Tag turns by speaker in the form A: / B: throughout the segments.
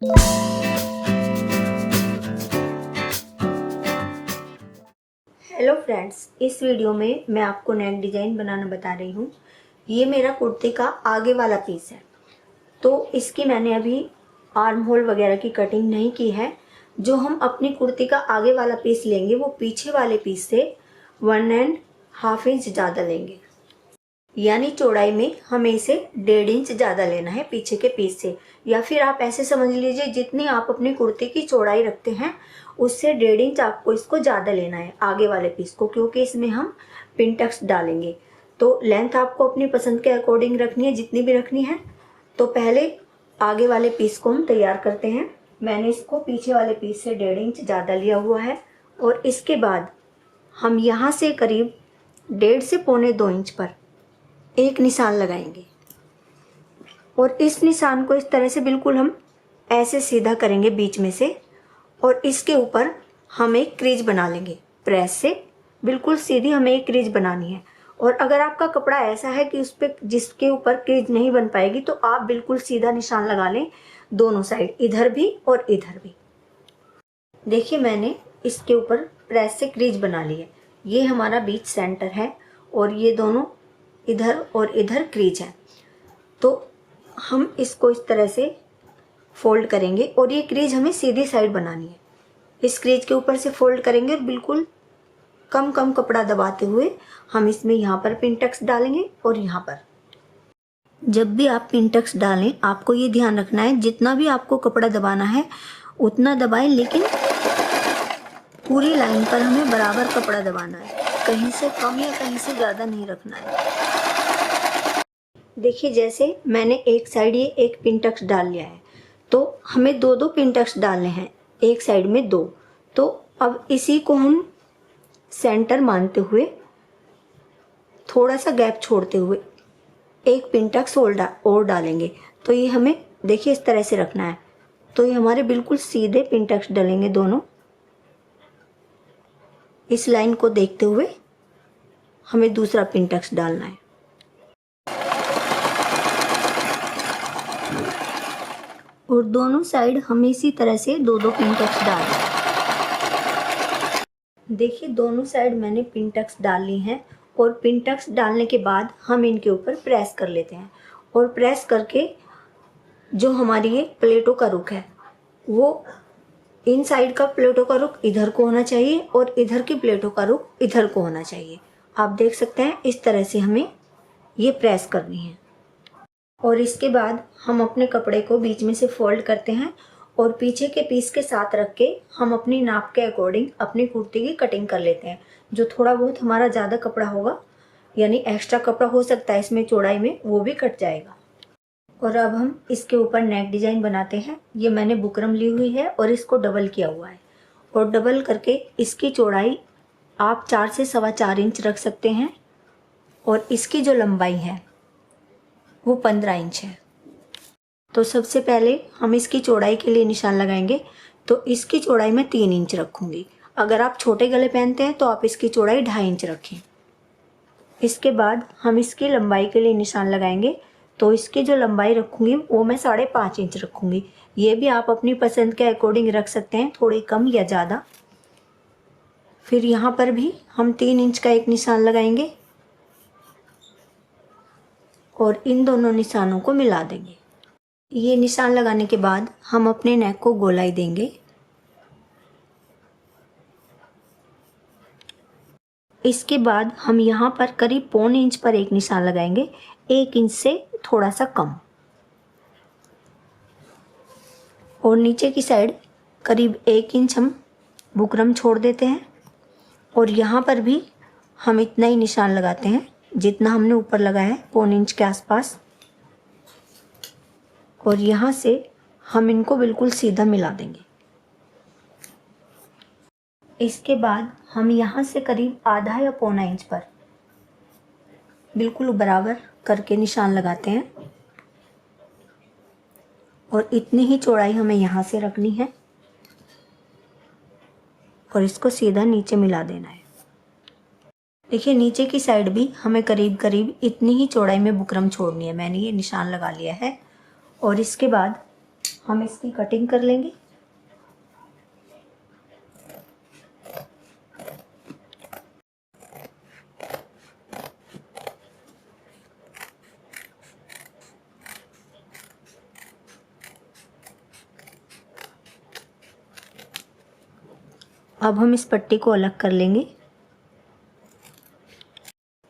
A: Hello friends, इस video में मैं आपको नेक डिज़ाइन बनाना बता रही हूँ। ये मेरा कुर्ते का आगे वाला पीस है, तो इसकी मैंने अभी आर्म होल वगैरह की कटिंग नहीं की है। जो हम अपनी कुर्ती का आगे वाला पीस लेंगे वो पीछे वाले पीस से 1.5 इंच ज़्यादा लेंगे, यानी चौड़ाई में हमें इसे 1.5 इंच ज़्यादा लेना है पीछे के पीस से। या फिर आप ऐसे समझ लीजिए, जितनी आप अपनी कुर्ती की चौड़ाई रखते हैं उससे 1.5 इंच आपको इसको ज़्यादा लेना है आगे वाले पीस को, क्योंकि इसमें हम पिन टक्स डालेंगे। तो लेंथ आपको अपनी पसंद के अकॉर्डिंग रखनी है, जितनी भी रखनी है। तो पहले आगे वाले पीस को हम तैयार करते हैं। मैंने इसको पीछे वाले पीस से 1.5 इंच ज़्यादा लिया हुआ है, और इसके बाद हम यहाँ से करीब 1.5 से 1.25 इंच पर एक निशान लगाएंगे, और इस निशान को इस तरह से बिल्कुल हम ऐसे सीधा करेंगे बीच में से, और इसके ऊपर हम एक क्रीज बना लेंगे। प्रेस से बिल्कुल सीधी हमें एक क्रीज बनानी है। और अगर आपका कपड़ा ऐसा है कि उस पर जिसके ऊपर क्रीज नहीं बन पाएगी, तो आप बिल्कुल सीधा निशान लगा लें दोनों साइड, इधर भी और इधर भी। देखिए, मैंने इसके ऊपर प्रेस से क्रीज बना ली है। ये हमारा बीच सेंटर है, और ये दोनों इधर और इधर क्रीज है। तो हम इसको इस तरह से फोल्ड करेंगे, और ये क्रीज हमें सीधी साइड बनानी है। इस क्रीज के ऊपर से फोल्ड करेंगे, और बिल्कुल कम कम कपड़ा दबाते हुए हम इसमें यहाँ पर पिन टक्स डालेंगे। और यहाँ पर जब भी आप पिन टक्स डालें, आपको ये ध्यान रखना है, जितना भी आपको कपड़ा दबाना है उतना दबाएं, लेकिन पूरी लाइन पर हमें बराबर कपड़ा दबाना है, कहीं से कम या कहीं से ज़्यादा नहीं रखना है। देखिए, जैसे मैंने एक साइड ये एक पिन टक्स डाल लिया है, तो हमें दो दो पिन टक्स डालने हैं, एक साइड में 2। तो अब इसी को हम सेंटर मानते हुए थोड़ा सा गैप छोड़ते हुए एक पिन टक्स और डालेंगे। तो ये हमें देखिए इस तरह से रखना है। तो ये हमारे बिल्कुल सीधे पिन टक्स डलेंगे दोनों। इस लाइन को देखते हुए हमें दूसरा पिन टक्स डालना है, और दोनों साइड हम इसी तरह से दो दो पिन टक्स डाल दें। देखिए, दोनों साइड मैंने पिन टक्स डाल ली हैं, और पिन टक्स डालने के बाद हम इनके ऊपर प्रेस कर लेते हैं। और प्रेस करके जो हमारी ये प्लेटों का रुख है, वो इन साइड का प्लेटों का रुख इधर को होना चाहिए, और इधर की प्लेटों का रुख इधर को होना चाहिए। आप देख सकते हैं, इस तरह से हमें ये प्रेस करनी है। और इसके बाद हम अपने कपड़े को बीच में से फोल्ड करते हैं, और पीछे के पीस के साथ रख के हम अपनी नाप के अकॉर्डिंग अपनी कुर्ती की कटिंग कर लेते हैं। जो थोड़ा बहुत हमारा ज़्यादा कपड़ा होगा, यानी एक्स्ट्रा कपड़ा हो सकता है इसमें चौड़ाई में, वो भी कट जाएगा। और अब हम इसके ऊपर नेक डिज़ाइन बनाते हैं। ये मैंने बुकरम ली हुई है, और इसको डबल किया हुआ है, और डबल करके इसकी चौड़ाई आप 4 से 4.25 इंच रख सकते हैं, और इसकी जो लंबाई है वो 15 इंच है। तो सबसे पहले हम इसकी चौड़ाई के लिए निशान लगाएंगे। तो इसकी चौड़ाई मैं 3 इंच रखूँगी। अगर आप छोटे गले पहनते हैं तो आप इसकी चौड़ाई 2.5 इंच रखें। इसके बाद हम इसकी लंबाई के लिए निशान लगाएंगे। तो इसकी जो लंबाई रखूँगी वो मैं 5.5 इंच रखूँगी। ये भी आप अपनी पसंद के अकॉर्डिंग रख सकते हैं, थोड़ी कम या ज़्यादा। फिर यहाँ पर भी हम 3 इंच का एक निशान लगाएंगे, और इन दोनों निशानों को मिला देंगे। ये निशान लगाने के बाद हम अपने नेक को गोलाई देंगे। इसके बाद हम यहाँ पर करीब 1.25 इंच पर एक निशान लगाएंगे, 1 इंच से थोड़ा सा कम। और नीचे की साइड करीब 1 इंच हम बुकरम छोड़ देते हैं, और यहाँ पर भी हम इतना ही निशान लगाते हैं जितना हमने ऊपर लगाया है, 1.25 इंच के आसपास। और यहाँ से हम इनको बिल्कुल सीधा मिला देंगे। इसके बाद हम यहाँ से करीब आधा या 1.25 इंच पर बिल्कुल बराबर करके निशान लगाते हैं, और इतनी ही चौड़ाई हमें यहाँ से रखनी है, और इसको सीधा नीचे मिला देना है। देखिए, नीचे की साइड भी हमें करीब करीब इतनी ही चौड़ाई में बुकरम छोड़नी है। मैंने ये निशान लगा लिया है, और इसके बाद हम इसकी कटिंग कर लेंगे। अब हम इस पट्टी को अलग कर लेंगे।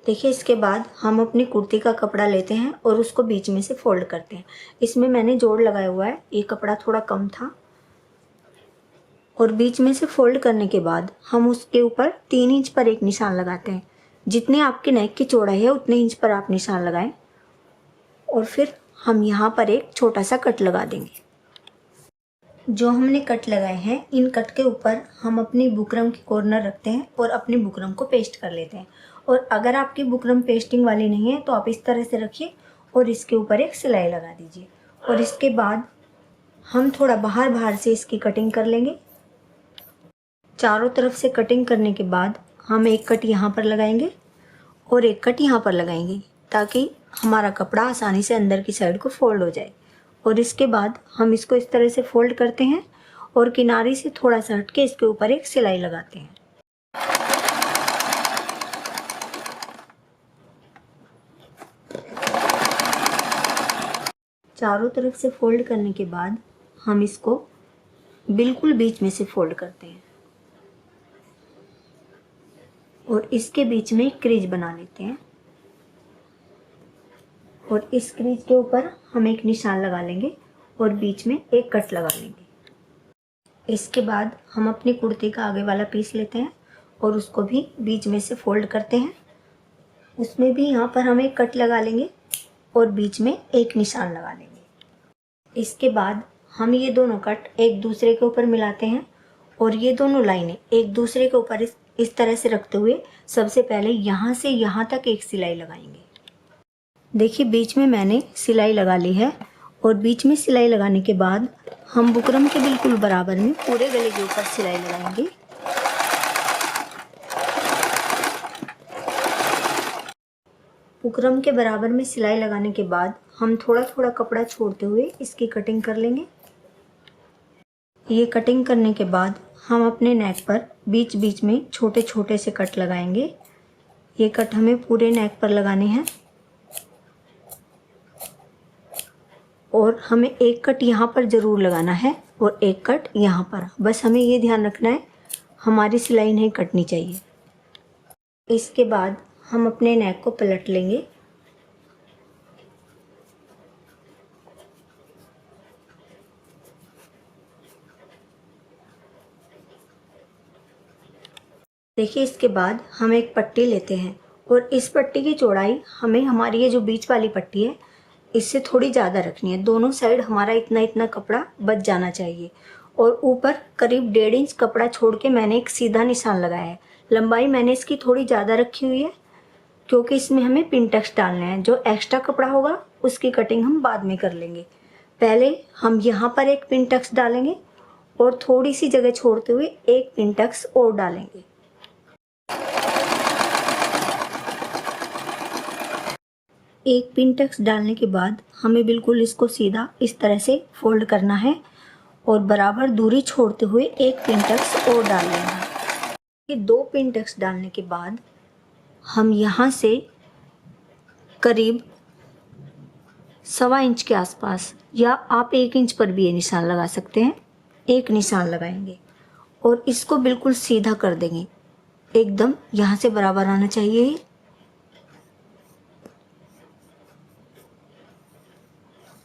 A: देखिए, इसके बाद हम अपनी कुर्ती का कपड़ा लेते हैं और उसको बीच में से फोल्ड करते हैं। इसमें मैंने जोड़ लगाया हुआ है, ये कपड़ा थोड़ा कम था। और बीच में से फोल्ड करने के बाद हम उसके ऊपर 3 इंच पर एक निशान लगाते हैं। जितने आपकी नेक की चौड़ाई है उतने इंच पर आप निशान लगाएं। और फिर हम यहाँ पर एक छोटा सा कट लगा देंगे। जो हमने कट लगाए हैं, इन कट के ऊपर हम अपनी बुकरम की कॉर्नर रखते हैं और अपनी बुकरम को पेस्ट कर लेते हैं। और अगर आपकी बुकरम पेस्टिंग वाली नहीं है तो आप इस तरह से रखिए और इसके ऊपर एक सिलाई लगा दीजिए। और इसके बाद हम थोड़ा बाहर से इसकी कटिंग कर लेंगे। चारों तरफ से कटिंग करने के बाद हम एक कट यहाँ पर लगाएंगे और एक कट यहाँ पर लगाएंगे, ताकि हमारा कपड़ा आसानी से अंदर की साइड को फोल्ड हो जाए। और इसके बाद हम इसको इस तरह से फोल्ड करते हैं और किनारे से थोड़ा सा हट के इसके ऊपर एक सिलाई लगाते हैं। चारों तरफ से फोल्ड करने के बाद हम इसको बिल्कुल बीच में से फोल्ड करते हैं और इसके बीच में एक क्रीज बना लेते हैं। और इस क्रीज के ऊपर हम एक निशान लगा लेंगे और बीच में एक कट लगा लेंगे। इसके बाद हम अपनी कुर्ती का आगे वाला पीस लेते हैं और उसको भी बीच में से फोल्ड करते हैं। उसमें भी यहाँ पर हम एक कट लगा लेंगे और बीच में एक निशान लगा लेंगे। इसके बाद हम ये दोनों कट एक दूसरे के ऊपर मिलाते हैं और ये दोनों लाइनें एक दूसरे के ऊपर इस तरह से रखते हुए सबसे पहले यहाँ से यहाँ तक एक सिलाई लगाएंगे। देखिए, बीच में मैंने सिलाई लगा ली है और बीच में सिलाई लगाने के बाद हम बुकरम के बिल्कुल बराबर में पूरे गले के ऊपर सिलाई लगाएंगे। बुकरम के बराबर में सिलाई लगाने के बाद हम थोड़ा थोड़ा कपड़ा छोड़ते हुए इसकी कटिंग कर लेंगे। ये कटिंग करने के बाद हम अपने नेक पर बीच बीच में छोटे छोटे से कट लगाएंगे। ये कट हमें पूरे नेक पर लगाने हैं और हमें एक कट यहाँ पर ज़रूर लगाना है और एक कट यहाँ पर। बस हमें ये ध्यान रखना है, हमारी सिलाई नहीं कटनी चाहिए। इसके बाद हम अपने नेक को पलट लेंगे। देखिए, इसके बाद हम एक पट्टी लेते हैं और इस पट्टी की चौड़ाई हमें हमारी ये जो बीच वाली पट्टी है इससे थोड़ी ज़्यादा रखनी है। दोनों साइड हमारा इतना इतना कपड़ा बच जाना चाहिए। और ऊपर करीब 1.5 इंच कपड़ा छोड़ के मैंने एक सीधा निशान लगाया है। लंबाई मैंने इसकी थोड़ी ज़्यादा रखी हुई है क्योंकि इसमें हमें पिन टक्स डालने हैं। जो एक्स्ट्रा कपड़ा होगा उसकी कटिंग हम बाद में कर लेंगे। पहले हम यहाँ पर एक पिन टक्स डालेंगे और थोड़ी सी जगह छोड़ते हुए एक पिन टक्स और डालेंगे। एक पिन टक्स डालने के बाद हमें बिल्कुल इसको सीधा इस तरह से फोल्ड करना है और बराबर दूरी छोड़ते हुए एक पिन टक्स और डाल लेना है। ये 2 पिन टक्स डालने के बाद हम यहाँ से करीब 1.25 इंच के आसपास, या आप 1 इंच पर भी ये निशान लगा सकते हैं, एक निशान लगाएंगे और इसको बिल्कुल सीधा कर देंगे। एकदम यहाँ से बराबर आना चाहिए।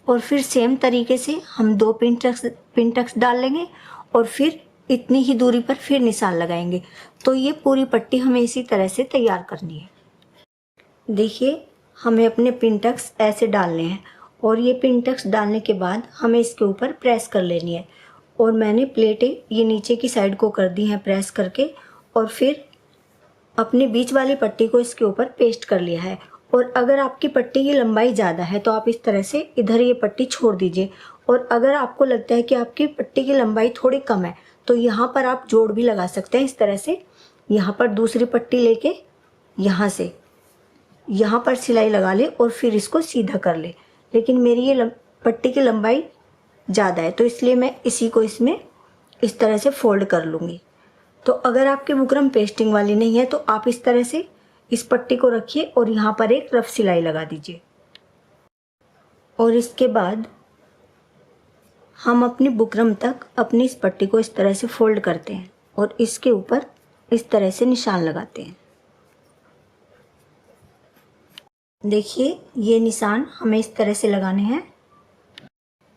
A: और फिर सेम तरीके से हम 2 पिन टक्स डाल लेंगे और फिर इतनी ही दूरी पर फिर निशान लगाएंगे। तो ये पूरी पट्टी हमें इसी तरह से तैयार करनी है। देखिए, हमें अपने पिन टक्स ऐसे डालने हैं और ये पिन टक्स डालने के बाद हमें इसके ऊपर प्रेस कर लेनी है। और मैंने प्लेटें ये नीचे की साइड को कर दी हैं प्रेस करके और फिर अपनी बीच वाली पट्टी को इसके ऊपर पेस्ट कर लिया है। और अगर आपकी पट्टी की लंबाई ज़्यादा है तो आप इस तरह से इधर ये पट्टी छोड़ दीजिए। और अगर आपको लगता है कि आपकी पट्टी की लंबाई थोड़ी कम है तो यहाँ पर आप जोड़ भी लगा सकते हैं। इस तरह से यहाँ पर दूसरी पट्टी लेके यहाँ से यहाँ पर सिलाई लगा ले और फिर इसको सीधा कर ले। लेकिन मेरी ये पट्टी की लंबाई ज़्यादा है, तो इसलिए मैं इसी को इसमें इस तरह से फोल्ड कर लूँगी। तो अगर आपकी बुकरम पेस्टिंग वाली नहीं है तो आप इस तरह से इस पट्टी को रखिए और यहाँ पर एक रफ सिलाई लगा दीजिए। और इसके बाद हम अपनी बुकरम तक अपनी इस पट्टी को इस तरह से फोल्ड करते हैं और इसके ऊपर इस तरह से निशान लगाते हैं। देखिए ये निशान हमें इस तरह से लगाने हैं।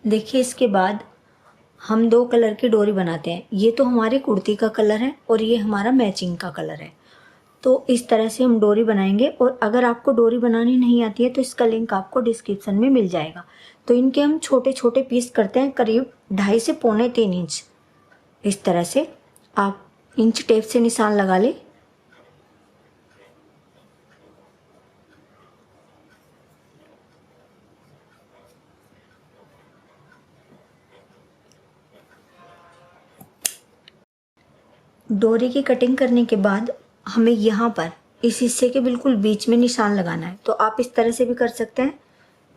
A: देखिए इसके बाद हम 2 कलर की डोरी बनाते हैं। ये तो हमारी कुर्ती का कलर है और ये हमारा मैचिंग का कलर है। तो इस तरह से हम डोरी बनाएंगे और अगर आपको डोरी बनानी नहीं आती है तो इसका लिंक आपको डिस्क्रिप्शन में मिल जाएगा। तो इनके हम छोटे छोटे पीस करते हैं, करीब 2.5 से पौने 3 इंच। इस तरह से आप इंच टेप से निशान लगा लें। डोरी की कटिंग करने के बाद हमें यहाँ पर इस हिस्से के बिल्कुल बीच में निशान लगाना है। तो आप इस तरह से भी कर सकते हैं।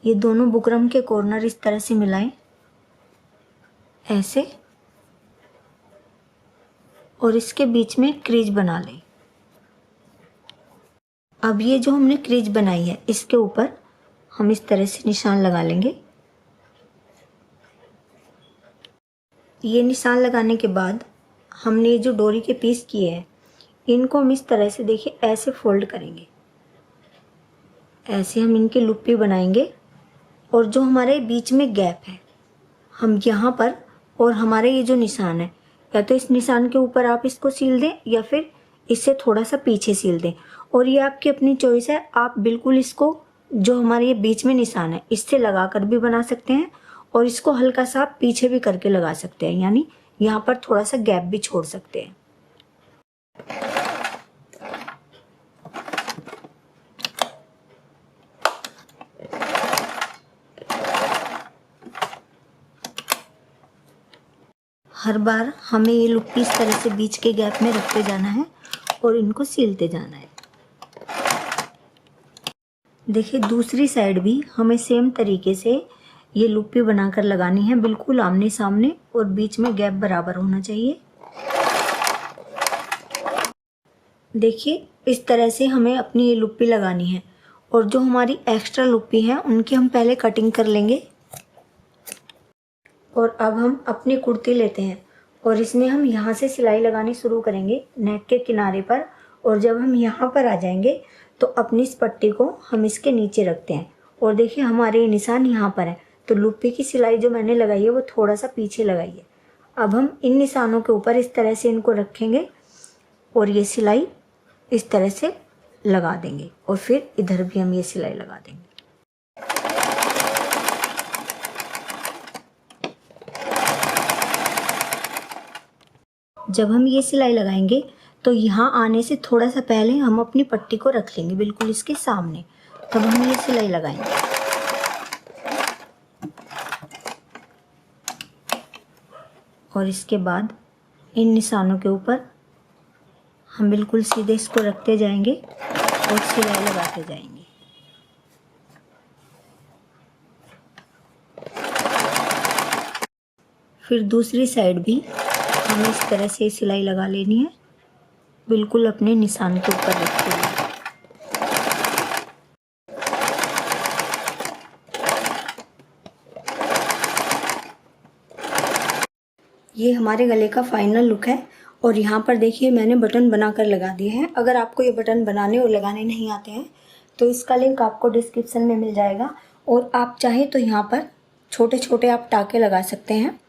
A: ये दोनों बुकरम के कॉर्नर इस तरह से मिलाएं, ऐसे, और इसके बीच में क्रीज बना लें। अब ये जो हमने क्रीज बनाई है इसके ऊपर हम इस तरह से निशान लगा लेंगे। ये निशान लगाने के बाद हमने जो डोरी के पीस किए हैं इनको हम इस तरह से देखिए ऐसे फोल्ड करेंगे। ऐसे हम इनकी लुप्पी बनाएंगे और जो हमारे बीच में गैप है हम यहाँ पर, और हमारे ये जो निशान है, या तो इस निशान के ऊपर आप इसको सील दें या फिर इससे थोड़ा सा पीछे सील दें। और ये आपकी अपनी चॉइस है। आप बिल्कुल इसको जो हमारे ये बीच में निशान है इससे लगा कर भी बना सकते हैं और इसको हल्का सा आप पीछे भी करके लगा सकते हैं, यानी यहाँ पर थोड़ा सा गैप भी छोड़ सकते हैं। हर बार हमें ये लुप्पी इस तरह से बीच के गैप में रखते जाना है और इनको सीलते जाना है। देखिए दूसरी साइड भी हमें सेम तरीके से ये लुप्पी बनाकर लगानी है, बिल्कुल आमने सामने, और बीच में गैप बराबर होना चाहिए। देखिए इस तरह से हमें अपनी ये लुप्पी लगानी है और जो हमारी एक्स्ट्रा लुप्पी है उनकी हम पहले कटिंग कर लेंगे। और अब हम अपनी कुर्ती लेते हैं और इसमें हम यहाँ से सिलाई लगानी शुरू करेंगे नेक के किनारे पर। और जब हम यहाँ पर आ जाएंगे तो अपनी इस पट्टी को हम इसके नीचे रखते हैं और देखिए हमारे ये निशान यहाँ पर है। तो लुप्पी की सिलाई जो मैंने लगाई है वो थोड़ा सा पीछे लगाई है। अब हम इन निशानों के ऊपर इस तरह से इनको रखेंगे और ये सिलाई इस तरह से लगा देंगे और फिर इधर भी हम ये सिलाई लगा देंगे। जब हम ये सिलाई लगाएंगे तो यहाँ आने से थोड़ा सा पहले हम अपनी पट्टी को रख लेंगे बिल्कुल इसके सामने, तब हम ये सिलाई लगाएंगे। और इसके बाद इन निशानों के ऊपर हम बिल्कुल सीधे इसको रखते जाएंगे और सिलाई लगाते जाएंगे। फिर दूसरी साइड भी हमें इस तरह से सिलाई लगा लेनी है, बिल्कुल अपने निशान के ऊपर रखते हुए। ये हमारे गले का फाइनल लुक है और यहाँ पर देखिए मैंने बटन बनाकर लगा दिए हैं। अगर आपको ये बटन बनाने और लगाने नहीं आते हैं तो इसका लिंक आपको डिस्क्रिप्शन में मिल जाएगा। और आप चाहें तो यहाँ पर छोटे छोटे आप टाके लगा सकते हैं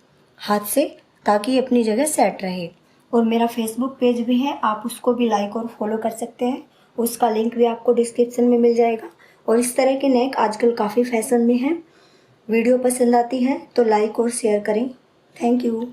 A: हाथ से, ताकि अपनी जगह सेट रहे। और मेरा फेसबुक पेज भी है, आप उसको भी लाइक और फॉलो कर सकते हैं, उसका लिंक भी आपको डिस्क्रिप्शन में मिल जाएगा। और इस तरह के नेक आजकल काफ़ी फैशन में हैं। वीडियो पसंद आती है तो लाइक और शेयर करें। Thank you.